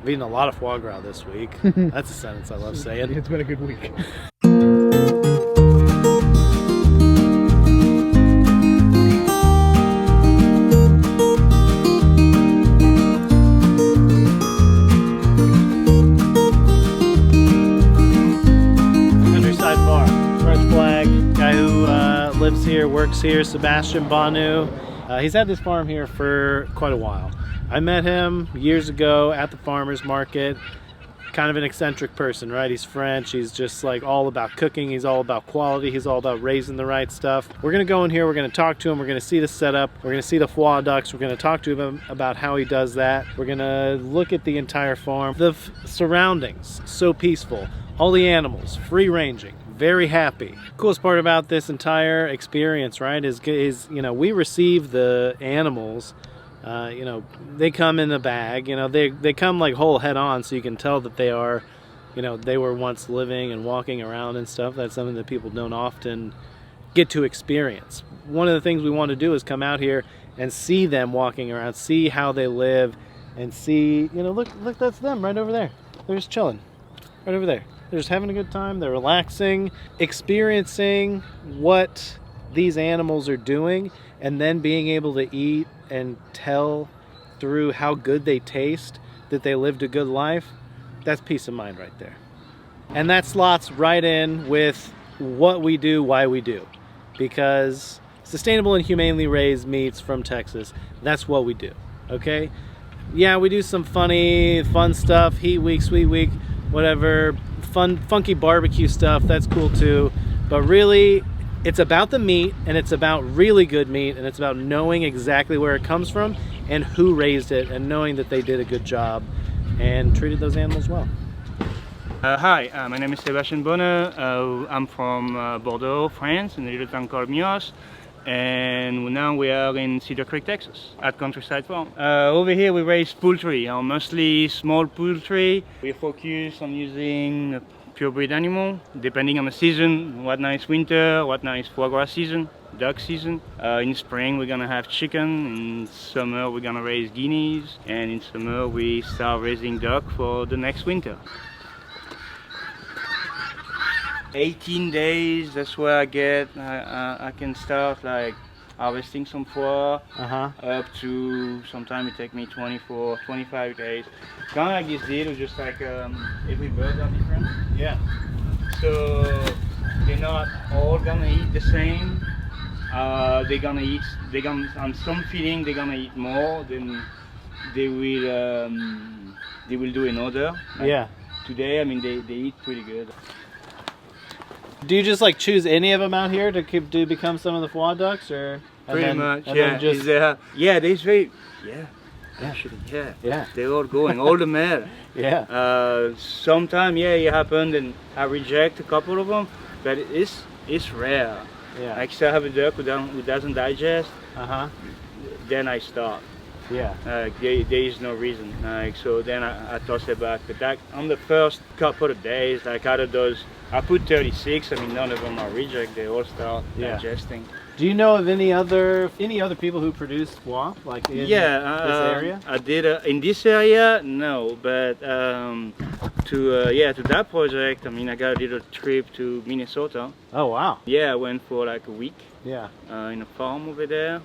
I've eaten a lot of foie gras this week. That's a sentence I love saying. It's been a good week. Countryside Farm, French flag, guy who lives here, works here, Sebastian Bonneu. He's had this farm here for quite a while. I met him years ago at the farmer's market. Kind of an eccentric person, right? He's French. He's just like all about cooking. He's all about quality. He's all about raising the right stuff. We're gonna go in here. We're gonna talk to him. We're gonna see the setup. We're gonna see the foie ducks. We're gonna talk to him about how he does that. We're gonna look at the entire farm. The surroundings, so peaceful. All the animals, free ranging. Very happy. Coolest part about this entire experience, right, is you know, we receive the animals. You know, they come in a bag, you know, they come like whole head on, so you can tell that they are, you know, they were once living and walking around and stuff. That's something that people don't often get to experience. One of the things we want to do is come out here and see them walking around, see how they live, and see, you know, look, that's them right over there. They're just chilling right over there. They're just having a good time. They're relaxing, experiencing what these animals are doing, and then being able to eat and tell through how good they taste that they lived a good life. That's peace of mind right there. And that slots right in with what we do, why we do. Because sustainable and humanely raised meats from Texas, that's what we do, okay? Yeah, we do some fun stuff, heat week, sweet week, whatever, funky barbecue stuff, that's cool too. But really, it's about the meat, and it's about really good meat, and it's about knowing exactly where it comes from and who raised it, and knowing that they did a good job and treated those animals well. Hi, my name is Sebastian Bonneu. I'm from Bordeaux, France, in a little town called Mios. And now we are in Cedar Creek, Texas, at Countryside Farm. Over here we raise poultry, mostly small poultry. We focus on using purebred animal, depending on the season. What now is winter, what now is foie gras season, duck season. In spring we're gonna have chicken, in summer we're gonna raise guineas, and in summer we start raising duck for the next winter. 18 days, that's where I can start like harvesting some foie, up to sometimes it takes me 24, 25 days. Kind of like this deal, just like every bird are different. Yeah. So they're not all gonna eat the same. On some feeding they're gonna eat more than they will do in other. Like yeah. Today, I mean, they eat pretty good. Do you just like choose any of them out here to become some of the foie ducks, or pretty much? Yeah. Yeah. They're all going, all the male. Yeah. Sometimes it happened, and I reject a couple of them, but it's rare. Yeah. Like if I have a duck who doesn't digest, then I stop. Yeah. There is no reason. So then I toss it back. But that, on the first couple of days, like out of those, I put 36. I mean, none of them are reject. They all start digesting. Do you know of any other people who produce foie, like in this area? I did in this area, no, but to that project, I mean, I got a little trip to Minnesota. Oh wow! Yeah, I went for like a week. Yeah. In a farm over there,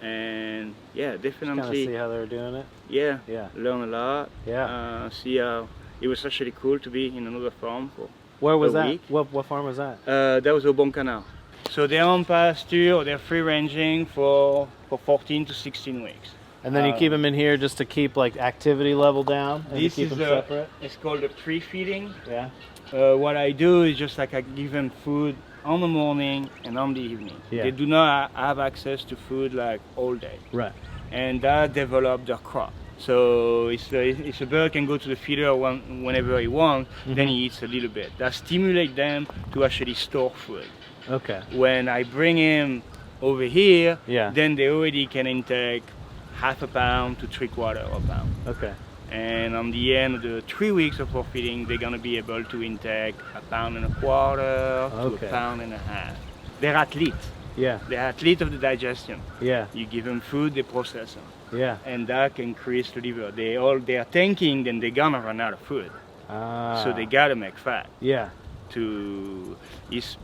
and yeah, definitely. Just kind of see how they're doing it. Yeah. Yeah. Learn a lot. Yeah. See how it was actually cool to be in another farm for. Where was a that? week. What farm was that? That was a Bon Canal. So they're on pasture, or they're free ranging for 14 to 16 weeks. And then you keep them in here just to keep like activity level down and this to keep them separate? It's called a tree feeding. Yeah. What I do is just like I give them food on the morning and on the evening. Yeah. They do not have access to food like all day. Right. And that develops their crop. So if a bird can go to the feeder whenever he wants, then he eats a little bit. That stimulates them to actually store food. Okay. When I bring him over here, Yeah. then they already can intake half a pound to 3/4 of a pound. Okay. And on the end of the 3 weeks of feeding, they're gonna be able to intake 1.25 pounds to 1.5 pounds. They're athletes. Yeah. They're athletes of the digestion. Yeah. You give them food, they process them. Yeah. and that can increase the liver. They are thinking then they're gonna run out of food, so they gotta make fat. Yeah.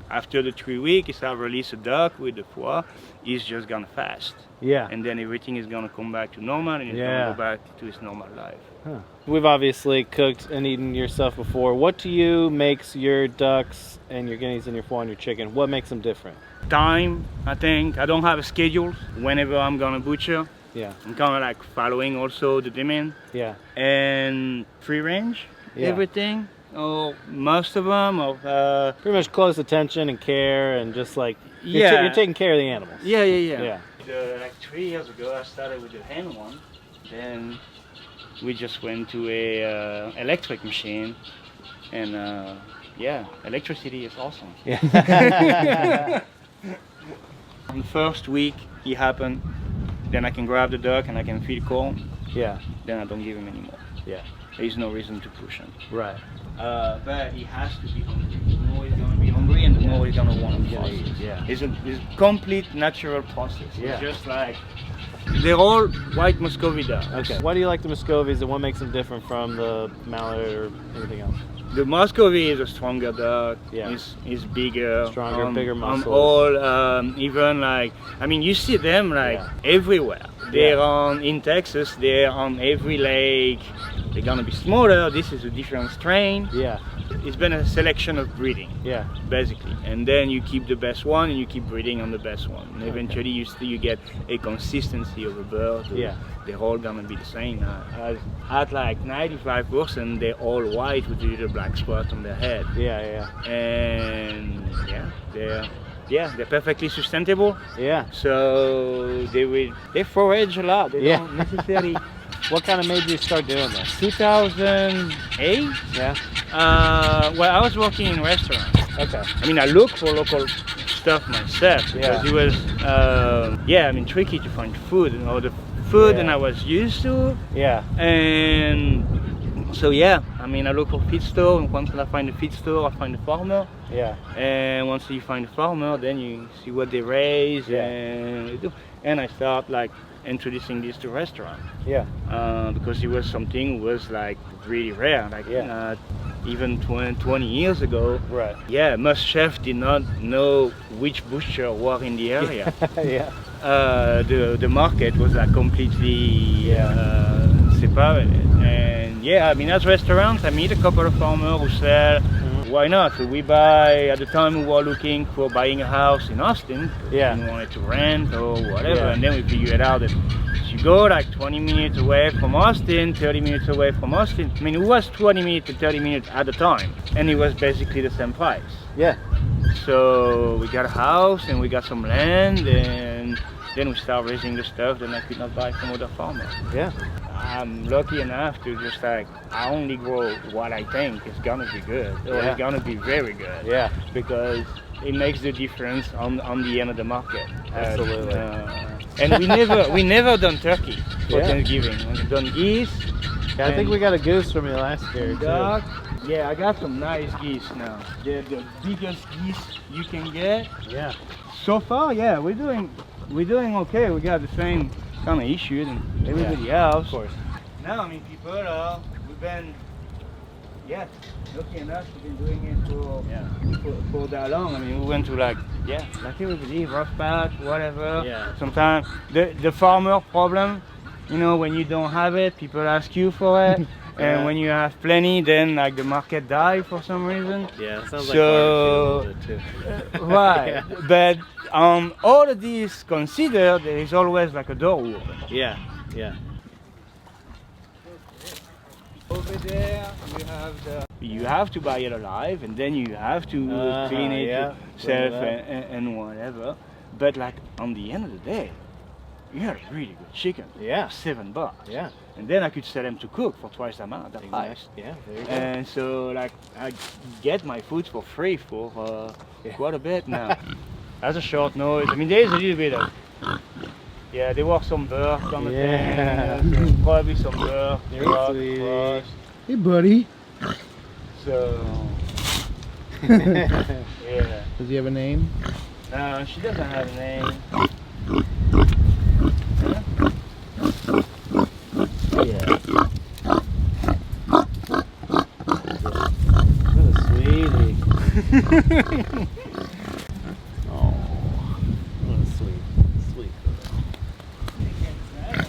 After the 3 weeks, if I release a duck with the foie, he's just gonna fast. Yeah. And then everything is gonna come back to normal, and he's gonna go back to his normal life. Huh. We've obviously cooked and eaten your stuff before. What to you makes your ducks and your guineas and your foie and your chicken? What makes them different? Time, I think. I don't have a schedule whenever I'm gonna butcher. Yeah. I'm kind of like following also the demand. Yeah. And free range, everything. Or most of them. Pretty much close attention and care and just like you're taking care of the animals. Yeah. Like 3 years ago, I started with the hand one. Then we just went to a electric machine, and electricity is awesome. Yeah. On the first week, it happened. Then I can grab the duck and I can feed corn. Yeah. Then I don't give him anymore. Yeah. There's no reason to push him. Right. But he has to be hungry. The more he's going to be hungry, and the more he's going to want to eat. Yeah. It's a complete natural process. Yeah. It's just like they're all white Muscovy ducks. Okay. Why do you like the Muscovies, and what makes them different from the Mallard or anything else? The Muscovy is a stronger duck. Yeah. It's bigger. Stronger, bigger muscles. Even like, I mean, you see them like everywhere. They're in Texas. They're on every lake. They're gonna be smaller. This is a different strain. Yeah. It's been a selection of breeding. Yeah. Basically, and then you keep the best one, and you keep breeding on the best one. And eventually, you get a consistency of a bird. Yeah. They're all gonna be the same. At like 95%, they're all white with a little black spot on their head. Yeah. And they're perfectly sustainable. Yeah. So they forage a lot. They don't necessarily. What kind of made you start doing this? 2008. Yeah. Well, I was working in restaurants. Okay. I mean, I looked for local stuff myself because it was, tricky to find food and all the food that I was used to. Yeah. And so I look for feed store, and once I find the feed store, I find the farmer. Yeah. And once you find the farmer, then you see what they raise and they do. And I start like introducing this to restaurant. Yeah. Because it was something was like really rare. Like even 20 years ago. Right. Yeah, most chefs did not know which butcher were in the area. Yeah. The market was like completely separated. And as restaurants, I meet a couple of farmers who sell. Why not? So we buy, at the time we were looking for buying a house in Austin. Yeah. We wanted to rent or whatever, and then we figured out that if you go like 20 minutes away from Austin, 30 minutes away from Austin, I mean it was 20 minutes to 30 minutes at the time, and it was basically the same price. Yeah. So we got a house and we got some land, and then we start raising the stuff that I could not buy from other farmers. Yeah. I'm lucky enough to just I only grow what I think is gonna be good, or it's gonna be very good. Yeah. Because it makes the difference on the end of the market. Absolutely. And we never done turkey for Thanksgiving. We've done geese. Yeah, I think we got a goose from you last year too. Duck. Yeah, I got some nice geese now. They're the biggest geese you can get. Yeah. So far, we're doing okay. We got the same kind of issues and everybody else. Of course. Now, people we've been, lucky enough, we've been doing it for that long. We went to like everybody, rough patch, whatever. Yeah. Sometimes the farmer problem, when you don't have it, people ask you for it. And when you have plenty, then like the market die for some reason. Yeah, sounds like a bit too. Right, but all of these considered, there is always like a door open. Yeah. Over there, you have to buy it alive, and then you have to clean it yourself and whatever. But like on the end of the day, you have really good chicken. Yeah. $7. Yeah. And then I could sell them to cook for twice the amount of price. Yeah, there you go. And so like I get my food for free for quite a bit now. That's a short noise. There's a little bit of there were some birds on the thing. Probably some birds. Hey, buddy. So Does he have a name? No, she doesn't have a name. Oh, what a sweet girl.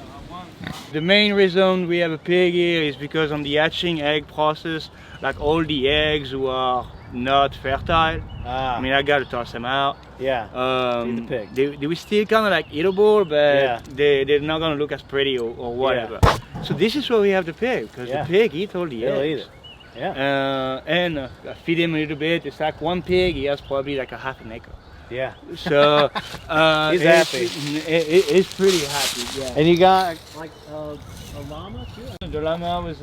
The main reason we have a pig here is because on the hatching egg process, like all the eggs who are not fertile, I mean, I gotta toss them out. Yeah. Feed the pig. They were still kind of like eatable, but Yeah. they're not gonna look as pretty or whatever. So this is where we have the pig, because the pig eats all the They'll eggs. eat it. Yeah. And I feed him a little bit. It's like one pig, he has probably like a half an acre. Yeah. So He's happy. He's pretty happy. Yeah. And you got like a llama too? The llama was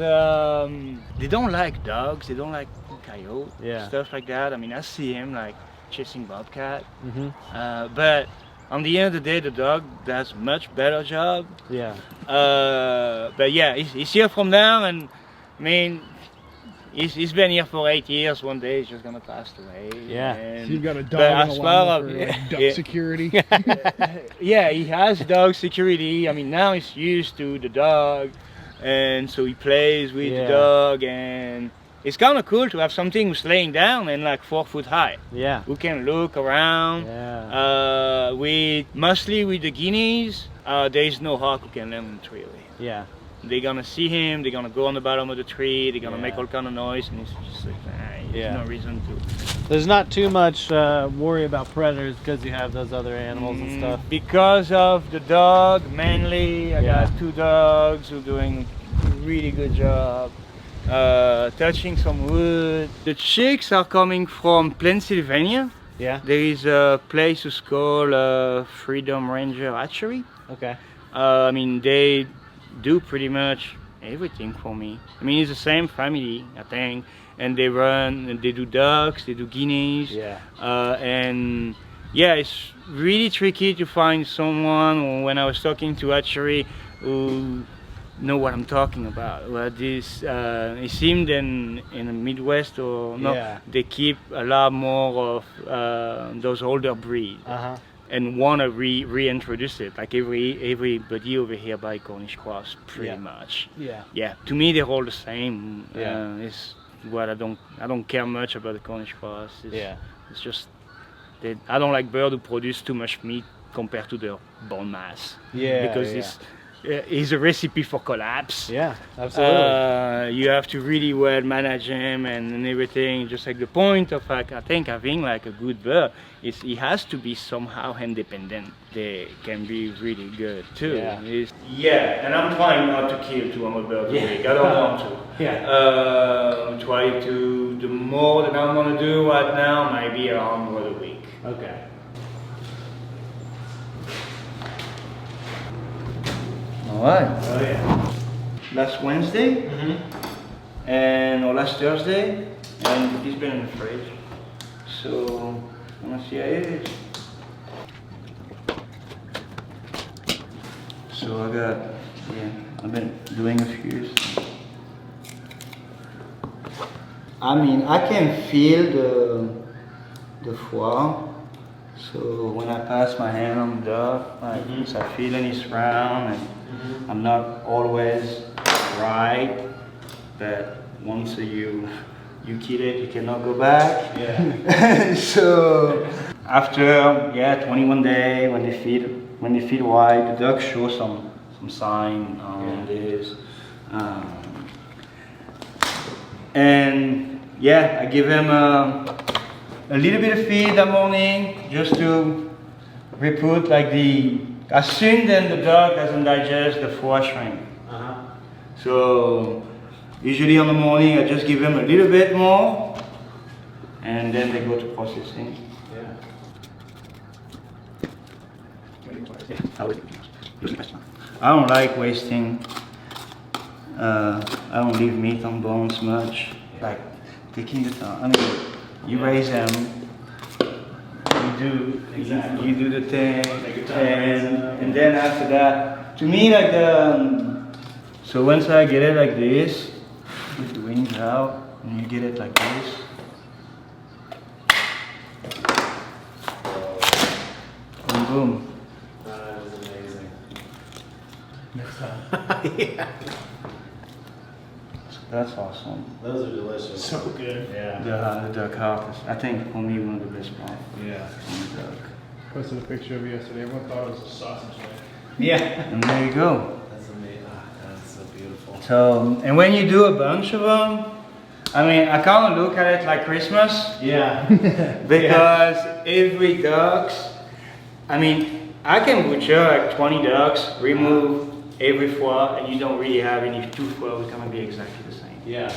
they don't like dogs, they don't like coyote, stuff like that. I mean, I see him like chasing bobcat, but on the end of the day, the dog does much better job. Yeah. But yeah, he's here from now, and I mean, he's been here for 8 years. One day he's just gonna pass away. Yeah. And, So you've got a dog but and a as llama far for as- like, duck yeah. security. Yeah, he has dog security. I mean, now he's used to the dog, and so he plays with the dog, and it's kind of cool to have something who's laying down and like 4 foot high. Yeah. Who can look around. Yeah. Mostly with the guineas, there is no hawk who can land on the tree. Yeah. They're gonna see him, they're gonna go on the bottom of the tree, they're gonna make all kind of noise, and it's just like, there's no reason to. There's not too much worry about predators because you have those other animals and stuff. Because of the dog, mainly, I got 2 dogs who are doing a really good job. Touching some wood. The chicks are coming from Pennsylvania. Yeah. There is a place who's called Freedom Ranger Hatchery. Okay. I mean, they do pretty much everything for me. I mean, it's the same family, I think, and they do ducks, they do guineas, and yeah, it's really tricky to find someone. When I was talking to hatchery, who know what I'm talking about. Well, this it seemed in the Midwest they keep a lot more of those older breeds. And want to reintroduce it, like everybody over here by Cornish cross, pretty much. Yeah. To me, they're all the same. It's what I don't care much about the Cornish cross. It's just I don't like birds who produce too much meat compared to their bone mass. Because it's a recipe for collapse. Yeah, absolutely. You have to really well manage him and everything. Just like the point of like, I think having like a good bird is he has to be somehow independent. They can be really good too. And I'm trying not to kill 200 birds a week. I don't want to. Try to. The more that I'm gonna do right now, maybe 100 a week. Okay. Alright. Oh yeah. Last Wednesday or last Thursday, and he's been in the fridge. So I'm gonna see how it is. So I've been doing a few. I mean, I can feel the foie. So when I pass my hand on the dog, I feel it's round, and I'm not always right, but once you kill it, you cannot go back. So after 21 days, when they feed white, the dog shows some sign on this, and I give him a little bit of feed that morning, just to reput like as soon as the dog doesn't digest the foie shrimp. So usually in the morning I just give him a little bit more, and then they go to processing. I don't like wasting. I don't leave meat on bones much. Like taking the time. I mean, you raise them. You do the thing, and then after that, to me, like so once I get it like this, with the wings out, and you get it like this. Boom, boom. That is amazing. Next time. That's awesome. Those are delicious. So good. Yeah. The duck carcass. I think for me one of the best parts Yeah. from the duck. Posted a picture of it yesterday. Everyone thought it was a sausage leg. Yeah. And there you go. That's amazing. Ah, that's so beautiful. So, and when you do a bunch of them, I mean, I kind of look at it like Christmas. Yeah. Because every ducks, I mean, I can butcher like 20 ducks, remove every foie, and you don't really have any two foie are gonna be exactly the same. Yeah.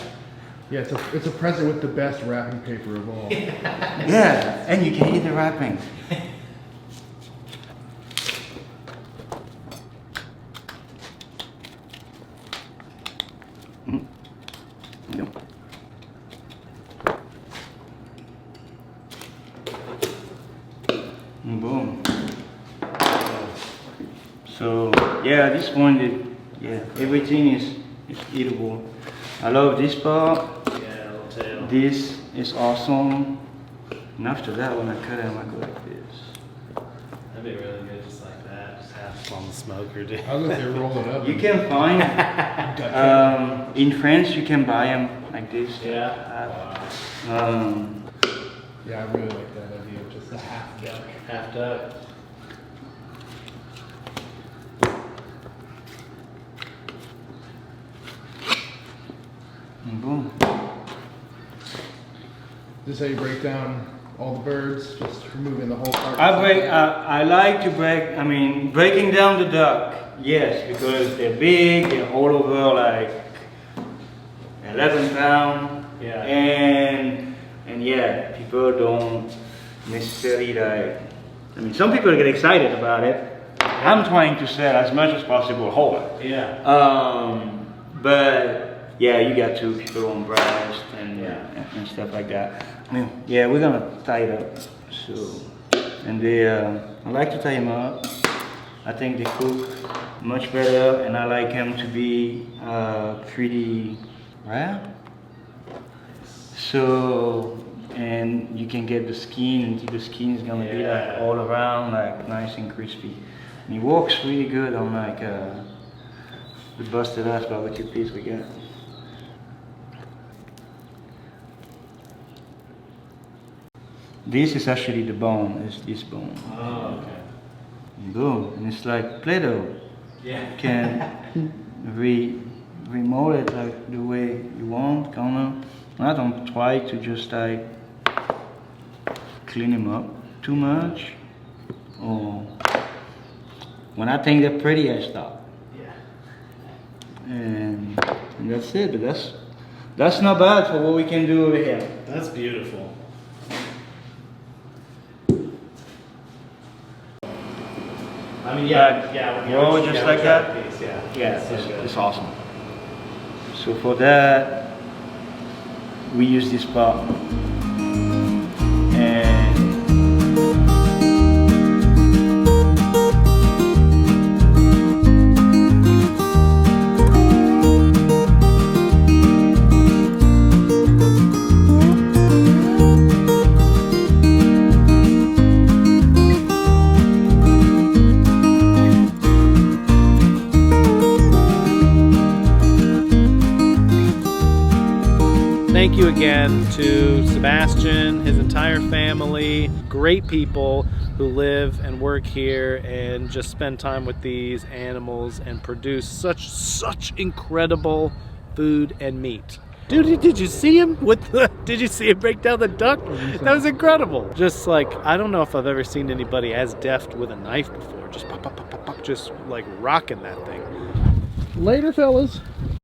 Yeah, it's a present with the best wrapping paper of all. Yeah, and you can eat the wrapping. Yep. And boom. So yeah, at this point, everything is eatable. I love this part. Yeah, little tail. This is awesome. And after that, when I cut it, I might go like this. That'd be really good, just like that. Just have some on the smoker, dude. I was gonna say roll it up. You can find in France. You can buy them like this. Yeah. Yeah, I really like that idea of just a half duck. Half duck. And boom. This is how you break down all the birds, just removing the whole part. I like to break. I mean, breaking down the duck. Yes, because they're big. They're all over like 11 pounds. Yeah. And yeah, people don't necessarily like. I mean, some people get excited about it. I'm trying to sell as much as possible whole. Yeah. But yeah, you got two people on breast and stuff like that. I mean, yeah, we're gonna tie it up. So, and they, I like to tie them up. I think they cook much better, and I like them to be pretty rare. So, and you can get the skin, and the skin is gonna be like all around, like nice and crispy. And it works really good on like the busted ass barbecue piece we got. This is actually the bone, is this bone. Oh, okay. Boom, and it's like Play-Doh. Yeah. You can remold it like the way you want, kinda. I don't try to just like clean them up too much, or when I think they're pretty, I stop. Yeah. And that's it. But that's not bad for what we can do over here. That's beautiful. I mean, yeah. Roll it just like that? Piece, yeah. Yeah, That's so good. it's awesome. So for that, we use this part. And thank you again to Sebastian, his entire family, great people who live and work here and just spend time with these animals and produce such incredible food and meat. Dude, did you see him did you see him break down the duck? That was incredible. Just like, I don't know if I've ever seen anybody as deft with a knife before. Just pop, pop, pop, pop, pop, just like rocking that thing. Later, fellas.